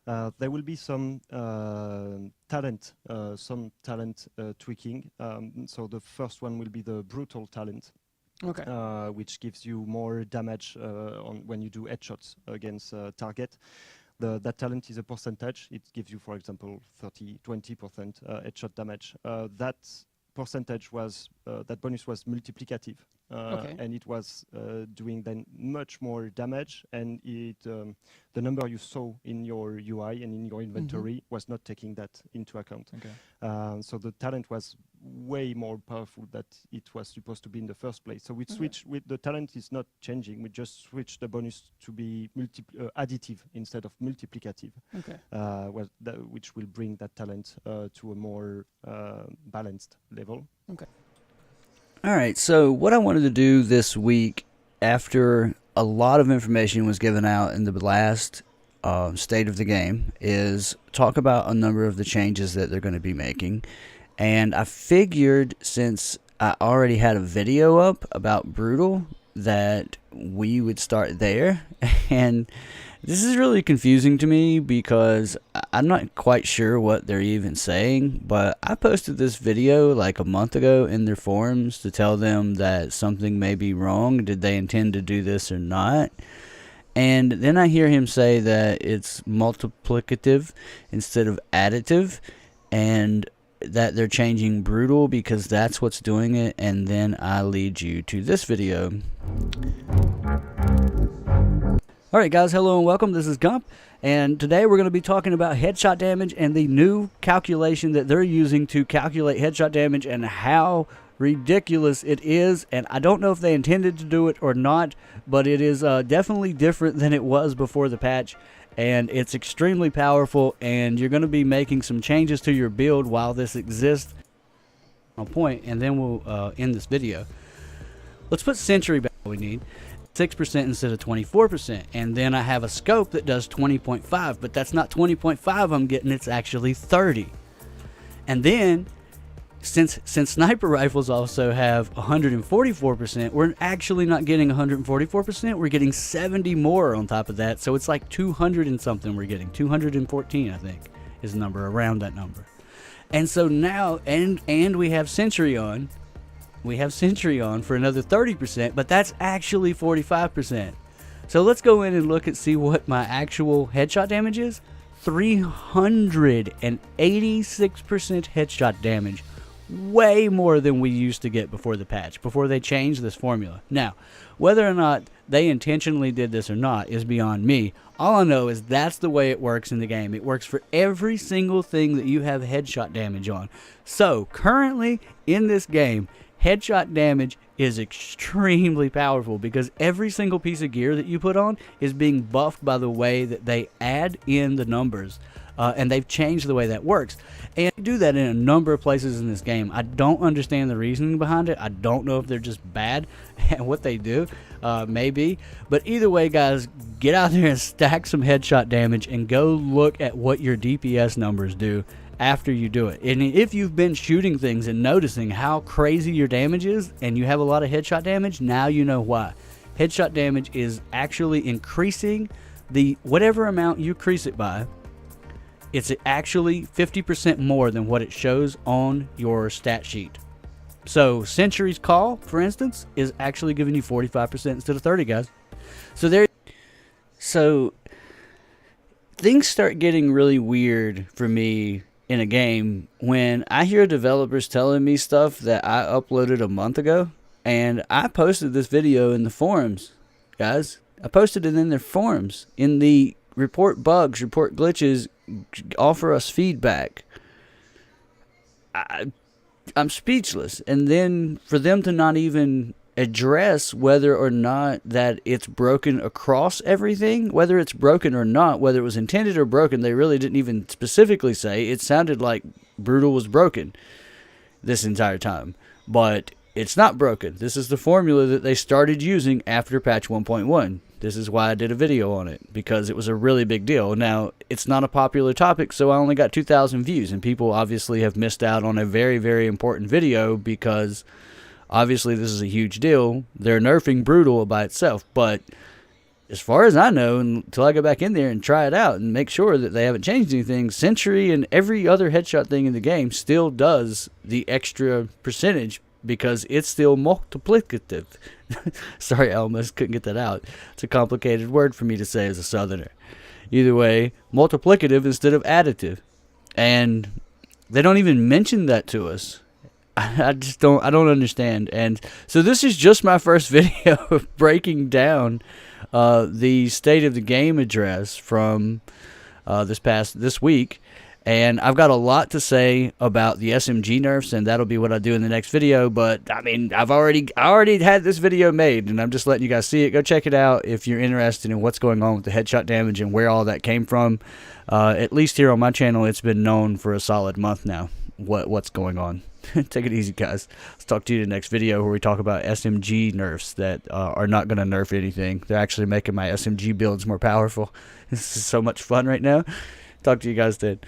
There will be some talent tweaking. So the first one will be the brutal talent, Okay. which gives you more damage when you do headshots against target. That talent is a percentage. It gives you, for example, 20% headshot damage. That percentage was that bonus was multiplicative, and it was doing then much more damage, and the number you saw in your UI and in your inventory was not taking that into account. So the talent was way more powerful than it was supposed to be in the first place. So we switch with the talent is not changing. We just switch the bonus to be additive instead of multiplicative, which will bring that talent to a more balanced level. All right, so what I wanted to do this week, after a lot of information was given out in the last state of the game, is talk about a number of the changes that they're going to be making. And I figured, since I already had a video up about Brutal, that we would start there. And this is really confusing to me because I'm not quite sure what they're even saying, but I posted this video like a month ago in their forums to tell them that something may be wrong. Did they intend to do this or not? And then I hear him say that it's multiplicative instead of additive, and that they're changing Brutal because that's what's doing it. And then I lead you to this video. Alright guys, hello and welcome. This is Gump, and today we're going to be talking about headshot damage and the new calculation that they're using to calculate headshot damage and how ridiculous it is. And I don't know if they intended to do it or not, but it is definitely different than it was before the patch, and it's extremely powerful, and you're going to be making some changes to your build while this exists. On point, and then we'll end this video. Let's put Sentry back. We need 6% instead of 24%, and then I have a scope that does 20.5, but that's not 20.5 I'm getting, it's actually 30. And then since sniper rifles also have 144%, we're actually not getting 144%, we're getting 70 more on top of that. So it's like 200 and something we're getting. 214 I think is the number, around that number. And so now, and we have Sentry on. We have Sentry on for another 30%, but that's actually 45%. So let's go in and look and see what my actual headshot damage is. 386% headshot damage. Way more than we used to get before the patch, before they changed this formula. Now, whether or not they intentionally did this or not is beyond me. All I know is that's the way it works in the game. It works for every single thing that you have headshot damage on. So, currently in this game, headshot damage is extremely powerful because every single piece of gear that you put on is being buffed by the way that they add in the numbers. And they've changed the way that works. And they do that in a number of places in this game. I don't understand the reasoning behind it. I don't know if they're just bad at what they do. Maybe. But either way, guys, get out there and stack some headshot damage and go look at what your DPS numbers do after you do it. And if you've been shooting things and noticing how crazy your damage is and you have a lot of headshot damage, now you know why. Headshot damage is actually increasing the whatever amount you increase it by. It's actually 50% more than what it shows on your stat sheet. So Sentry's Call, for instance, is actually giving you 45% instead of 30, guys. So things start getting really weird for me in a game when I hear developers telling me stuff that I uploaded a month ago. And I posted this video in the forums, guys. I posted it in their forums. In the report bugs, report glitches, offer us feedback. I'm speechless. And then for them to not even address whether or not that it's broken across everything, whether it's broken or not, whether it was intended or broken, they really didn't even specifically say. It sounded like Brutal was broken this entire time, but it's not broken. This is the formula that they started using after patch 1.1. This is why I did a video on it, because it was a really big deal. Now, it's not a popular topic, so I only got 2,000 views, and people obviously have missed out on a very, very important video because obviously this is a huge deal. They're nerfing Brutal by itself, but as far as I know, until I go back in there and try it out and make sure that they haven't changed anything, Sentry and every other headshot thing in the game still does the extra percentage because it's still multiplicative. Sorry, I almost couldn't get that out. It's a complicated word for me to say as a southerner. Either way, multiplicative instead of additive. And they don't even mention that to us. I don't understand. And so this is just my first video of breaking down the state of the game address from this week. And I've got a lot to say about the SMG nerfs, and that'll be what I do in the next video. But I mean, I already had this video made, and I'm just letting you guys see it. Go check it out if you're interested in what's going on with the headshot damage and where all that came from. At least here on my channel, it's been known for a solid month now what's going on. Take it easy, guys. Let's talk to you in the next video where we talk about SMG nerfs that are not going to nerf anything. They're actually making my SMG builds more powerful. This is so much fun right now. Talk to you guys then.